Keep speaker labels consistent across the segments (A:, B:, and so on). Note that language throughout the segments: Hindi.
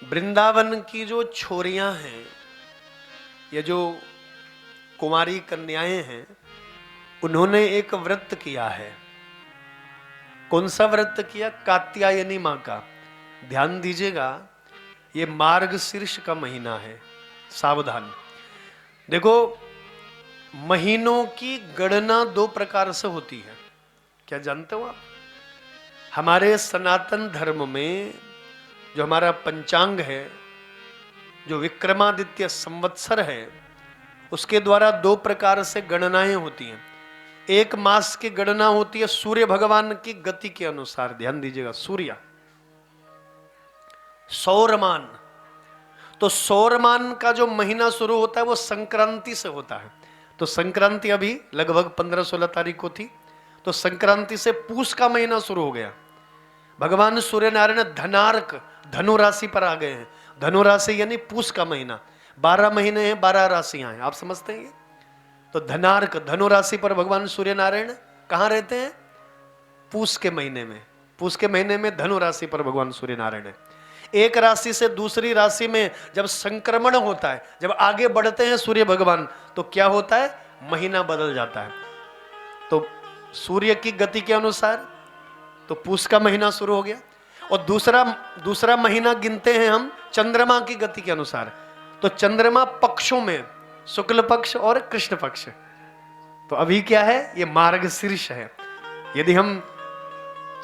A: वृंदावन की जो छोरियां हैं, ये जो कुमारी कन्याएं हैं, उन्होंने एक व्रत किया है। कौन सा व्रत किया? कात्यायनी मां का। ध्यान दीजिएगा, ये मार्गशीर्ष का महीना है, सावधान। देखो, महीनों की गणना दो प्रकार से होती है। क्या जानते हो आप? हमारे सनातन धर्म में जो हमारा पंचांग है, जो विक्रमादित्य संवत्सर है, उसके द्वारा दो प्रकार से गणनाएं होती हैं। एक मास की गणना होती है सूर्य भगवान की गति के अनुसार। ध्यान दीजिएगा, सूर्य सौरमान। तो सौरमान का जो महीना शुरू होता है वो संक्रांति से होता है। तो संक्रांति अभी लगभग 15-16 तारीख को थी, तो संक्रांति से पूष का महीना शुरू हो गया। भगवान सूर्य नारायण धनार्क धनु राशि पर आ गए हैं। धनु राशि यानी पूष का महीना। 12 महीने हैं, 12 राशियां हैं, आप समझते हैं ये? तो धनार्क धनु राशि पर भगवान सूर्य नारायण कहां रहते हैं? पूष के महीने में। पूष के महीने में धनु राशि पर भगवान सूर्य नारायण है। एक राशि से दूसरी राशि में जब संक्रमण होता है, जब आगे बढ़ते हैं सूर्य भगवान, तो क्या होता है? महीना बदल जाता है। तो सूर्य की गति के अनुसार तो पूष का महीना शुरू हो गया, और दूसरा महीना गिनते हैं हम चंद्रमा की गति के अनुसार। तो चंद्रमा पक्षों में शुक्ल पक्ष और कृष्ण पक्ष। तो अभी क्या है? ये मार्गशीर्ष है। यदि हम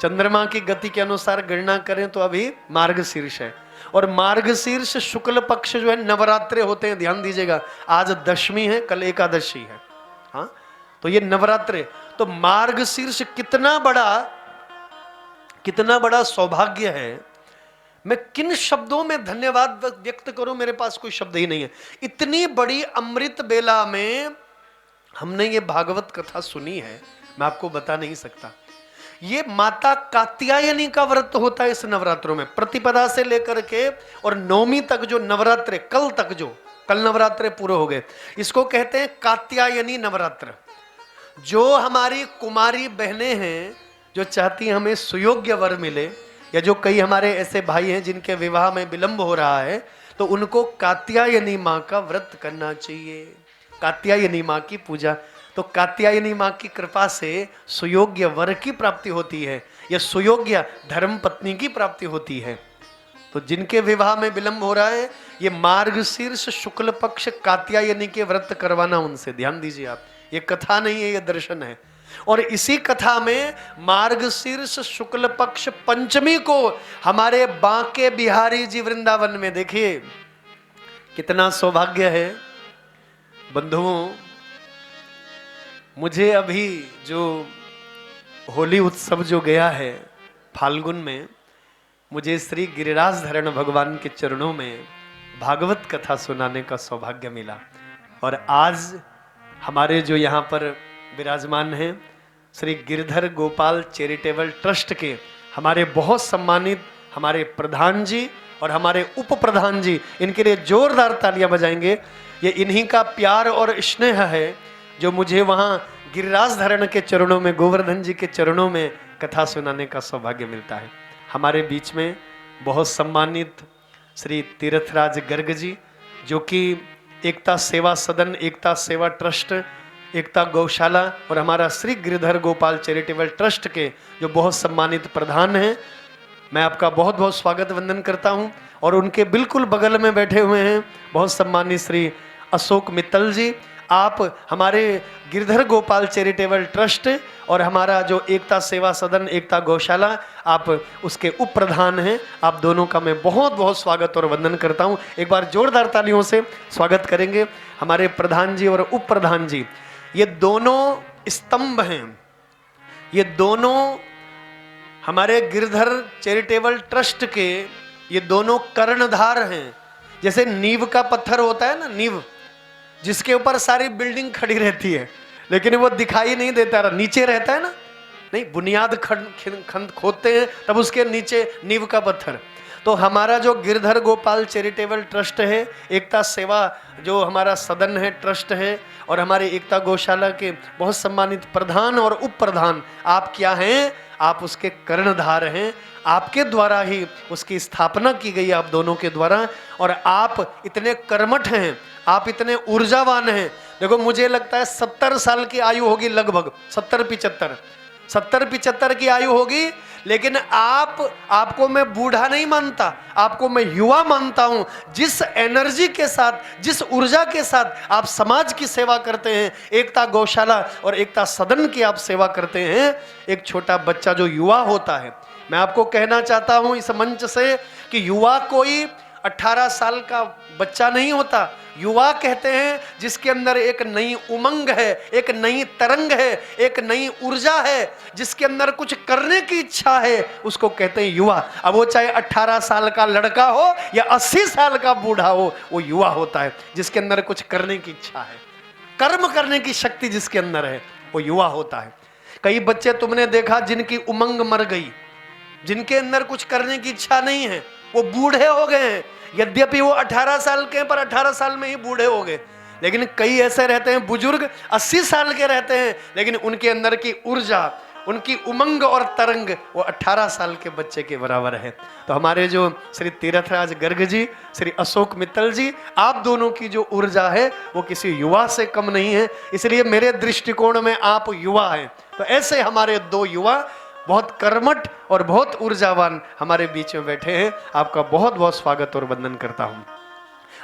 A: चंद्रमा की गति के अनुसार गणना करें तो अभी मार्गशीर्ष है। और मार्गशीर्ष शुक्ल पक्ष जो है, नवरात्रे होते हैं। ध्यान दीजिएगा, आज दशमी है, कल एकादशी है। हाँ, तो ये नवरात्रे। तो मार्गशीर्ष कितना बड़ा सौभाग्य है। मैं किन शब्दों में धन्यवाद व्यक्त करूं, मेरे पास कोई शब्द ही नहीं है। इतनी बड़ी अमृत बेला में हमने ये भागवत कथा सुनी है, मैं आपको बता नहीं सकता। ये माता कात्यायनी का व्रत होता है इस नवरात्रों में, प्रतिपदा से लेकर के और नवमी तक जो नवरात्रे, कल नवरात्रे पूरे हो गए, इसको कहते हैं कात्यायनी नवरात्र। जो हमारी कुमारी बहनें हैं, जो चाहती हमें सुयोग्य वर मिले, या जो कई हमारे ऐसे भाई हैं जिनके विवाह में विलंब हो रहा है, तो उनको कात्यायनी माँ का व्रत करना चाहिए, कात्यायनी माँ की पूजा। तो कात्यायनी माँ की कृपा से सुयोग्य वर की प्राप्ति होती है, या सुयोग्य धर्म पत्नी की प्राप्ति होती है। तो जिनके विवाह में विलंब हो रहा है, ये मार्गशीर्ष शुक्ल पक्ष कात्यायनी के व्रत करवाना उनसे। ध्यान दीजिए आप, ये कथा नहीं है, ये दर्शन है। और इसी कथा में मार्गशीर्ष शुक्ल पक्ष पंचमी को हमारे बांके बिहारी जी वृंदावन में, देखिए कितना सौभाग्य है बंधुओं। मुझे अभी जो होली उत्सव जो गया है फाल्गुन में, मुझे श्री गिरिराज धरण भगवान के चरणों में भागवत कथा सुनाने का सौभाग्य मिला। और आज हमारे जो यहाँ पर विराजमान हैं, श्री गिरधर गोपाल चैरिटेबल ट्रस्ट के हमारे बहुत सम्मानित हमारे प्रधान जी और हमारे उप प्रधान जी, इनके लिए जोरदार तालियां बजाएंगे। ये इन्हीं का प्यार और स्नेह है जो मुझे वहाँ गिरिराज धरण के चरणों में, गोवर्धन जी के चरणों में कथा सुनाने का सौभाग्य मिलता है। हमारे बीच में बहुत सम्मानित श्री तीर्थराज गर्ग जी, जो कि एकता सेवा सदन, एकता सेवा ट्रस्ट, एकता गौशाला और हमारा श्री गिरधर गोपाल चैरिटेबल ट्रस्ट के जो बहुत सम्मानित प्रधान हैं, मैं आपका बहुत बहुत स्वागत वंदन करता हूं। और उनके बिल्कुल बगल में बैठे हुए हैं बहुत सम्मानित श्री अशोक मित्तल जी। आप हमारे गिरधर गोपाल चैरिटेबल ट्रस्ट और हमारा जो एकता सेवा सदन, एकता गौशाला, आप उसके उप प्रधान हैं। आप दोनों का मैं बहुत बहुत स्वागत और वंदन करता हूं। एक बार जोरदार तालियों से स्वागत करेंगे हमारे प्रधान जी और उप प्रधान जी। ये दोनों स्तंभ हैं, ये दोनों हमारे गिरधर चैरिटेबल ट्रस्ट के ये दोनों कर्णधार हैं। जैसे नींव का पत्थर होता है ना, नींव जिसके ऊपर सारी बिल्डिंग खड़ी रहती है, लेकिन वो दिखाई नहीं देता, नीचे रहता है ना, नहीं, बुनियाद खंड खोदते हैं तब उसके नीचे नींव का पत्थर। तो हमारा जो गिरधर गोपाल चैरिटेबल ट्रस्ट है, एकता सेवा जो हमारा सदन है, ट्रस्ट है, और हमारे एकता गौशाला के बहुत सम्मानित प्रधान और उप प्रधान, आप क्या हैं? आप उसके कर्णधार हैं। आपके द्वारा ही उसकी स्थापना की गई, आप दोनों के द्वारा। और आप इतने कर्मठ हैं, आप इतने ऊर्जावान हैं। देखो मुझे लगता है 70 साल की आयु होगी लगभग, 70-75 की आयु होगी, लेकिन आपको मैं बूढ़ा नहीं मानता, आपको मैं युवा मानता हूं। जिस एनर्जी के साथ, जिस ऊर्जा के साथ आप समाज की सेवा करते हैं, एकता गौशाला और एकता सदन की आप सेवा करते हैं। एक छोटा बच्चा जो युवा होता है, मैं आपको कहना चाहता हूं इस मंच से कि युवा कोई 18 साल का बच्चा नहीं होता। युवा कहते हैं जिसके अंदर एक नई उमंग है, एक नई तरंग है, एक नई ऊर्जा है, जिसके अंदर कुछ करने की इच्छा है, उसको कहते हैं युवा। अब वो चाहे 18 साल का लड़का हो या 80 साल का बूढ़ा हो, वो युवा होता है। जिसके अंदर कुछ करने की इच्छा है, कर्म करने की शक्ति जिसके अंदर है, वो युवा होता है। कई बच्चे तुमने देखा जिनकी उमंग मर गई, जिनके अंदर कुछ करने की इच्छा नहीं है, वो बूढ़े हो गए हैं। यद्यपि वो 18 साल के हैं, पर 18 साल में ही बूढ़े हो गए। लेकिन कई ऐसे रहते हैं बुजुर्ग 80 साल के रहते हैं, लेकिन उनके अंदर की ऊर्जा, उनकी उमंग और तरंग वो 18 साल के बच्चे के बराबर है। तो हमारे जो श्री तीर्थराज गर्ग जी, श्री अशोक मित्तल जी, आप दोनों की जो ऊर्जा है वो किसी युवा से कम नहीं है। इसलिए मेरे दृष्टिकोण में आप युवा हैं। तो ऐसे हमारे दो युवा बहुत कर्मठ और बहुत ऊर्जावान हमारे बीच में बैठे हैं। आपका बहुत बहुत स्वागत और वंदन करता हूं।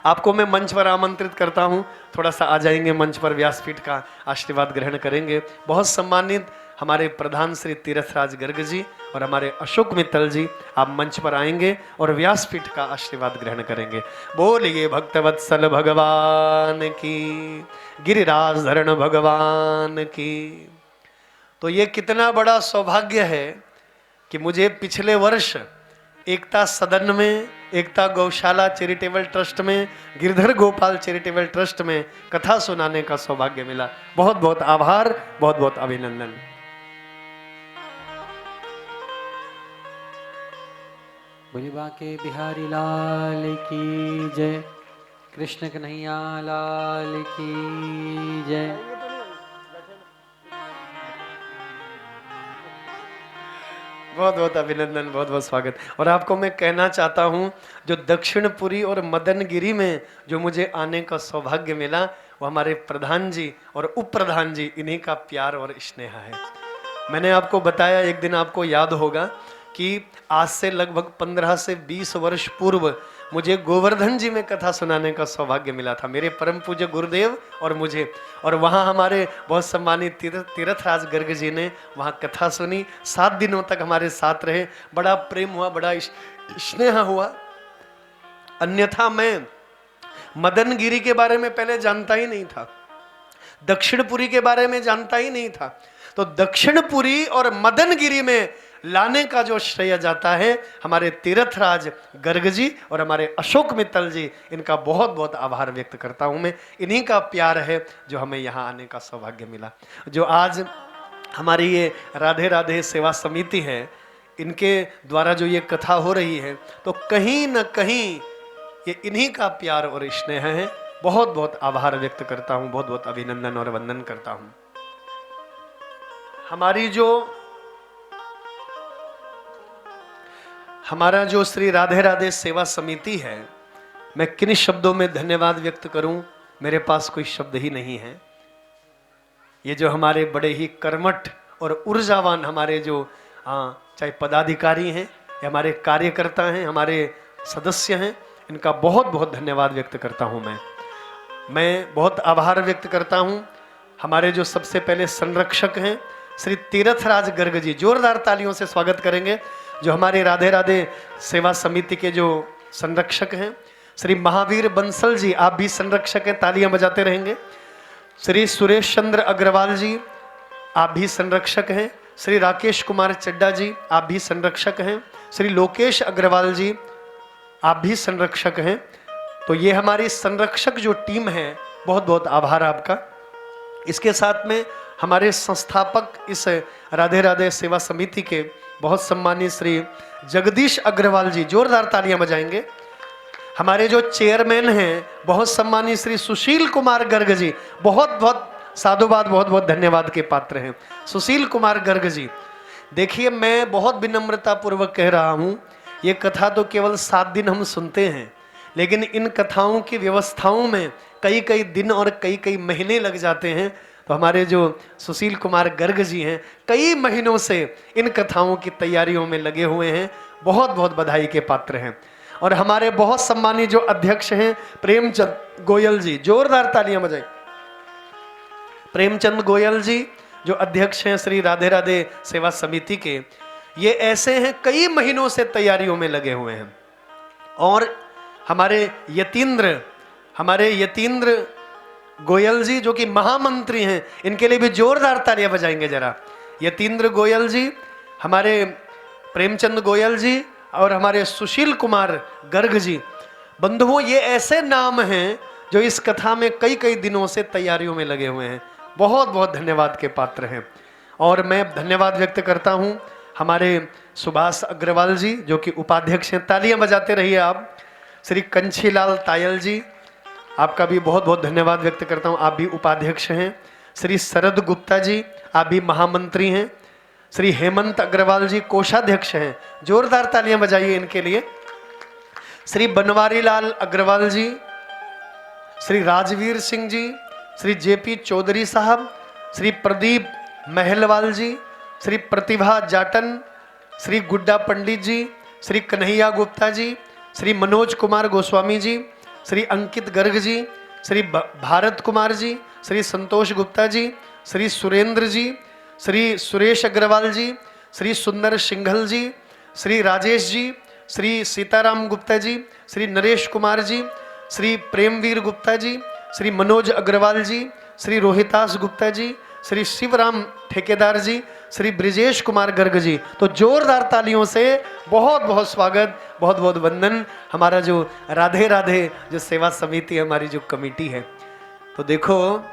A: आपको मैं मंच पर आमंत्रित करता हूं, थोड़ा सा आ जाएंगे मंच पर, व्यासपीठ का आशीर्वाद ग्रहण करेंगे। बहुत सम्मानित हमारे प्रधान श्री तीर्थराज गर्ग जी और हमारे अशोक मित्तल जी, आप मंच पर आएंगे और व्यासपीठ का आशीर्वाद ग्रहण करेंगे। बोलिए भक्तवत्सल भगवान की, गिरिराज धरण भगवान की। तो ये कितना बड़ा सौभाग्य है कि मुझे पिछले वर्ष एकता सदन में, एकता गौशाला चैरिटेबल ट्रस्ट में, गिरधर गोपाल चैरिटेबल ट्रस्ट में कथा सुनाने का सौभाग्य मिला। बहुत बहुत आभार, बहुत बहुत अभिनंदन।
B: बोली बांके बिहारी लाल की जय, कृष्ण कन्हैया लाल की जय।
A: बहुत बहुत अभिनंदन, बहुत बहुत स्वागत। और आपको मैं कहना चाहता हूं, जो दक्षिणपुरी और मदनगिरी में जो मुझे आने का सौभाग्य मिला, वो हमारे प्रधान जी और उप प्रधान जी, इन्हीं का प्यार और स्नेह है। मैंने आपको बताया, एक दिन आपको याद होगा कि आज से लगभग 15 से 20 वर्ष पूर्व मुझे गोवर्धन जी में कथा सुनाने का सौभाग्य मिला था, मेरे परम पूज्य गुरुदेव और मुझे। और वहाँ हमारे बहुत सम्मानित तीर्थराज गर्ग जी ने वहाँ कथा सुनी। 7 दिनों तक हमारे साथ रहे, बड़ा प्रेम हुआ, बड़ा स्नेह हुआ। अन्यथा मैं मदनगिरी के बारे में पहले जानता ही नहीं था, दक्षिणपुरी के बारे में जानता ही नहीं था। तो दक्षिणपुरी और मदनगिरी में लाने का जो श्रेय जाता है हमारे तीर्थराज गर्ग जी और हमारे अशोक मित्तल जी, इनका बहुत बहुत आभार व्यक्त करता हूं मैं। इन्हीं का प्यार है जो हमें यहाँ आने का सौभाग्य मिला। जो आज हमारी ये राधे राधे सेवा समिति है, इनके द्वारा जो ये कथा हो रही है, तो कहीं न कहीं ये इन्हीं का प्यार और स्नेह है। बहुत बहुत आभार व्यक्त करता हूं, बहुत बहुत अभिनंदन और वंदन करता हूं। हमारा जो श्री राधे राधे सेवा समिति है, मैं किन शब्दों में धन्यवाद व्यक्त करूं, मेरे पास कोई शब्द ही नहीं है। ये जो हमारे बड़े ही कर्मठ और ऊर्जावान हमारे जो चाहे पदाधिकारी हैं या हमारे कार्यकर्ता हैं, हमारे सदस्य हैं, इनका बहुत बहुत धन्यवाद व्यक्त करता हूं मैं बहुत आभार व्यक्त करता हूं। हमारे जो सबसे पहले संरक्षक हैं श्री तीर्थराज गर्ग जी, जोरदार तालियों से स्वागत करेंगे। जो हमारे राधे राधे सेवा समिति के जो संरक्षक हैं, श्री महावीर बंसल जी, आप भी संरक्षक हैं, तालियां बजाते रहेंगे। श्री सुरेश चंद्र अग्रवाल जी, आप भी संरक्षक हैं। श्री राकेश कुमार चड्डा जी, आप भी संरक्षक हैं। श्री लोकेश अग्रवाल जी, आप भी संरक्षक हैं। तो ये हमारी संरक्षक जो टीम है, बहुत बहुत आभार आपका। इसके साथ में हमारे संस्थापक इस राधे राधे सेवा समिति के बहुत सम्मानित श्री जगदीश अग्रवाल जी, जोरदार तालियां बजाएंगे। हमारे जो चेयरमैन हैं, बहुत सम्मानित श्री सुशील कुमार गर्ग जी, बहुत बहुत साधुवाद, बहुत बहुत धन्यवाद के पात्र हैं सुशील कुमार गर्ग जी। देखिए, मैं बहुत विनम्रता पूर्वक कह रहा हूं, ये कथा तो केवल 7 दिन हम सुनते हैं, लेकिन इन कथाओं की व्यवस्थाओं में कई कई दिन और कई कई महीने लग जाते हैं। तो हमारे जो सुशील कुमार गर्ग जी हैं, कई महीनों से इन कथाओं की तैयारियों में लगे हुए हैं, बहुत बहुत बधाई के पात्र हैं। और हमारे बहुत सम्मानित जो अध्यक्ष हैं प्रेमचंद गोयल जी, जोरदार तालियां बजाएं। प्रेमचंद गोयल जी जो अध्यक्ष हैं श्री राधे राधे सेवा समिति के, ये ऐसे हैं कई महीनों से तैयारियों में लगे हुए हैं। और हमारे यतीन्द्र गोयल जी जो कि महामंत्री हैं, इनके लिए भी जोरदार तालियां बजाएंगे जरा। यतीन्द्र गोयल जी, हमारे प्रेमचंद गोयल जी और हमारे सुशील कुमार गर्ग जी, बंधुओं ये ऐसे नाम हैं जो इस कथा में कई कई दिनों से तैयारियों में लगे हुए हैं, बहुत बहुत धन्यवाद के पात्र हैं। और मैं धन्यवाद व्यक्त करता हूं हमारे सुभाष अग्रवाल जी जो कि उपाध्यक्ष हैं, तालियां बजाते रहिए आप। श्री कंछीलाल तायल जी, आपका भी बहुत बहुत धन्यवाद व्यक्त करता हूं, आप भी उपाध्यक्ष हैं। श्री शरद गुप्ता जी, आप भी महामंत्री हैं। श्री हेमंत अग्रवाल जी कोषाध्यक्ष हैं, जोरदार तालियां बजाइए इनके लिए। श्री बनवारी लाल अग्रवाल जी, श्री राजवीर सिंह जी, श्री जेपी चौधरी साहब, श्री प्रदीप महलवाल जी, श्री प्रतिभा जाटन, श्री गुड्डा पंडित जी, श्री कन्हैया गुप्ता जी, श्री मनोज कुमार गोस्वामी जी, श्री अंकित गर्ग जी, श्री भारत कुमार जी, श्री संतोष गुप्ता जी, श्री सुरेंद्र जी, श्री सुरेश अग्रवाल जी, श्री सुंदर सिंघल जी, श्री राजेश जी, श्री सीताराम गुप्ता जी, श्री नरेश कुमार जी, श्री प्रेमवीर गुप्ता जी, श्री मनोज अग्रवाल जी, श्री रोहितास गुप्ता जी, श्री शिवराम ठेकेदार जी, श्री ब्रिजेश कुमार गर्ग जी। तो जोरदार तालियों से बहुत बहुत स्वागत, बहुत बहुत वंदन। हमारा जो राधे राधे जो सेवा समिति है, हमारी जो कमेटी है, तो देखो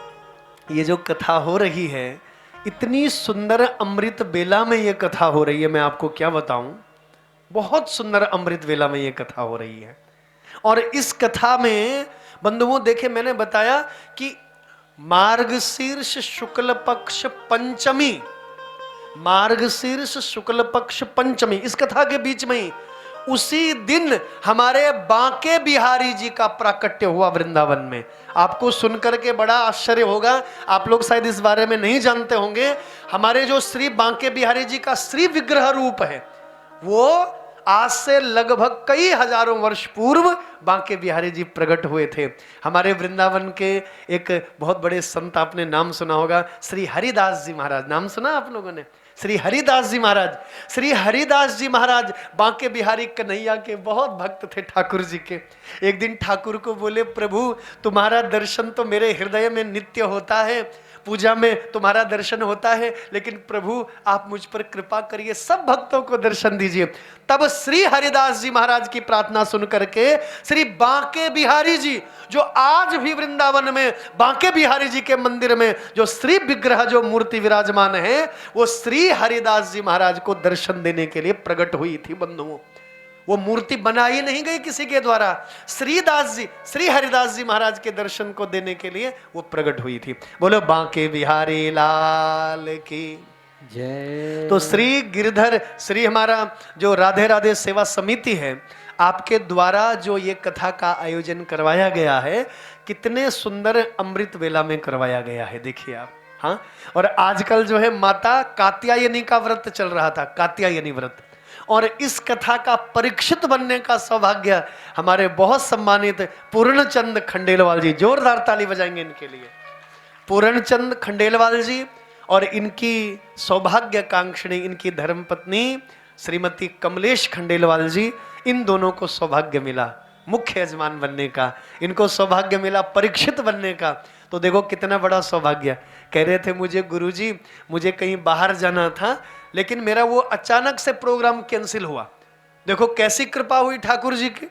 A: ये जो कथा हो रही है, इतनी सुंदर अमृत बेला में ये कथा हो रही है, मैं आपको क्या बताऊं, बहुत सुंदर अमृत बेला में ये कथा हो रही है। और इस कथा में बंधुओं देखे, मैंने बताया कि मार्गशीर्ष शुक्ल पक्ष पंचमी, मार्गशीर्ष शुक्ल पक्ष पंचमी, इस कथा के बीच में ही उसी दिन हमारे बांके बिहारी जी का प्राकट्य हुआ वृंदावन में। आपको सुनकर के बड़ा आश्चर्य होगा, आप लोग शायद इस बारे में नहीं जानते होंगे। हमारे जो श्री बांके बिहारी जी का श्री विग्रह रूप है, वो आज से लगभग कई हजारों वर्ष पूर्व बांके बिहारी जी प्रकट हुए थे। हमारे वृंदावन के एक बहुत बड़े संत, आपने नाम सुना होगा, श्री हरिदास जी महाराज, नाम सुना आप लोगों ने? श्री हरिदास जी महाराज, श्री हरिदास जी महाराज बांके बिहारी कन्हैया के बहुत भक्त थे, ठाकुर जी के। एक दिन ठाकुर को बोले, प्रभु तुम्हारा दर्शन तो मेरे हृदय में नित्य होता है, पूजा में तुम्हारा दर्शन होता है, लेकिन प्रभु आप मुझ पर कृपा करिए, सब भक्तों को दर्शन दीजिए। तब श्री हरिदास जी महाराज की प्रार्थना सुन करके श्री बांके बिहारी जी, जो आज भी वृंदावन में बांके बिहारी जी के मंदिर में जो श्री विग्रह जो मूर्ति विराजमान है, वो श्री हरिदास जी महाराज को दर्शन देने के लिए प्रकट हुई थी बंधुओं। वो मूर्ति बनाई नहीं गई किसी के द्वारा, श्री हरिदास जी महाराज के दर्शन को देने के लिए वो प्रकट हुई थी। बोलो बांके बिहारी लाल की
B: जय।
A: तो श्री गिरधर, श्री हमारा जो राधे राधे सेवा समिति है, आपके द्वारा जो ये कथा का आयोजन करवाया गया है, कितने सुंदर अमृत वेला में करवाया गया है, देखिए आप। हाँ, और आजकल जो है माता कात्यायनी का व्रत चल रहा था, कात्यायनी व्रत, और इस कथा का परीक्षित बनने का सौभाग्य हमारे बहुत सम्मानित पूर्णचंद खंडेलवाल जी, जोरदार ताली बजाएंगे इनके लिए। पूर्णचंद खंडेलवाल जी और इनकी सौभाग्यकांक्षिणी, इनकी धर्मपत्नी श्रीमती कमलेश खंडेलवाल जी, इन दोनों को सौभाग्य मिला मुख्य यजमान बनने का, इनको सौभाग्य मिला परीक्षित बनने का। तो देखो कितना बड़ा सौभाग्य। कह रहे थे मुझे गुरुजी, मुझे कहीं बाहर जाना था, लेकिन मेरा वो अचानक से प्रोग्राम कैंसिल हुआ। देखो कैसी कृपा हुई ठाकुर जी की।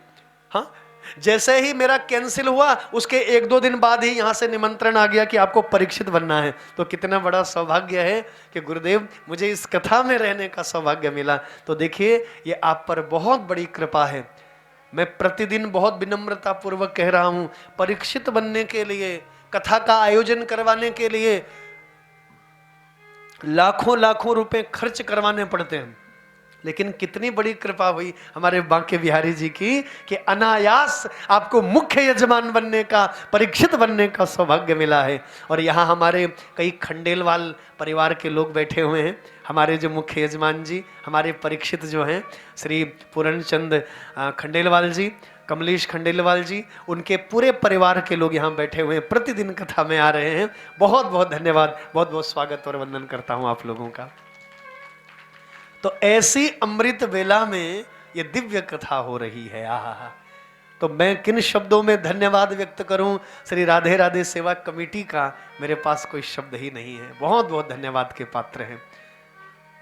A: हाँ, जैसे ही मेरा कैंसिल हुआ, उसके 1-2 दिन बाद ही यहाँ से निमंत्रण आ गया कि आपको परीक्षित बनना है। तो कितना बड़ा सौभाग्य है कि गुरुदेव मुझे इस कथा में रहने का सौभाग्य मिला। तो देखिए ये आप पर बहुत बड़ी कृपा है। मैं प्रतिदिन बहुत विनम्रता पूर्वक कह रहा हूँ, परीक्षित बनने के लिए, कथा का आयोजन करवाने के लिए लाखों लाखों रुपए खर्च करवाने पड़ते हैं, लेकिन कितनी बड़ी कृपा हुई हमारे बांके बिहारी जी की कि अनायास आपको मुख्य यजमान बनने का, परीक्षित बनने का सौभाग्य मिला है। और यहाँ हमारे कई खंडेलवाल परिवार के लोग बैठे हुए हैं। हमारे जो मुख्य यजमान जी, हमारे परीक्षित जो हैं श्री पूरणचंद खंडेलवाल जी, कमलेश खंडेलवाल जी, उनके पूरे परिवार के लोग यहाँ बैठे हुए हैं, प्रतिदिन कथा में आ रहे हैं। बहुत बहुत धन्यवाद, बहुत बहुत स्वागत और वंदन करता हूँ आप लोगों का। तो ऐसी अमृत वेला में ये दिव्य कथा हो रही है। आहा, तो मैं किन शब्दों में धन्यवाद व्यक्त करूं श्री राधे राधे सेवा कमेटी का, मेरे पास कोई शब्द ही नहीं है। बहुत बहुत धन्यवाद के पात्र हैं।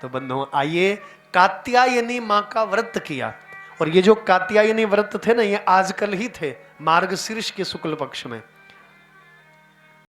A: तो बंधुओं, आइए, कात्यायनी माँ का व्रत किया। और ये जो कात्यायनी व्रत थे ना, ये आजकल ही थे, मार्गशीर्ष के शुक्ल पक्ष में।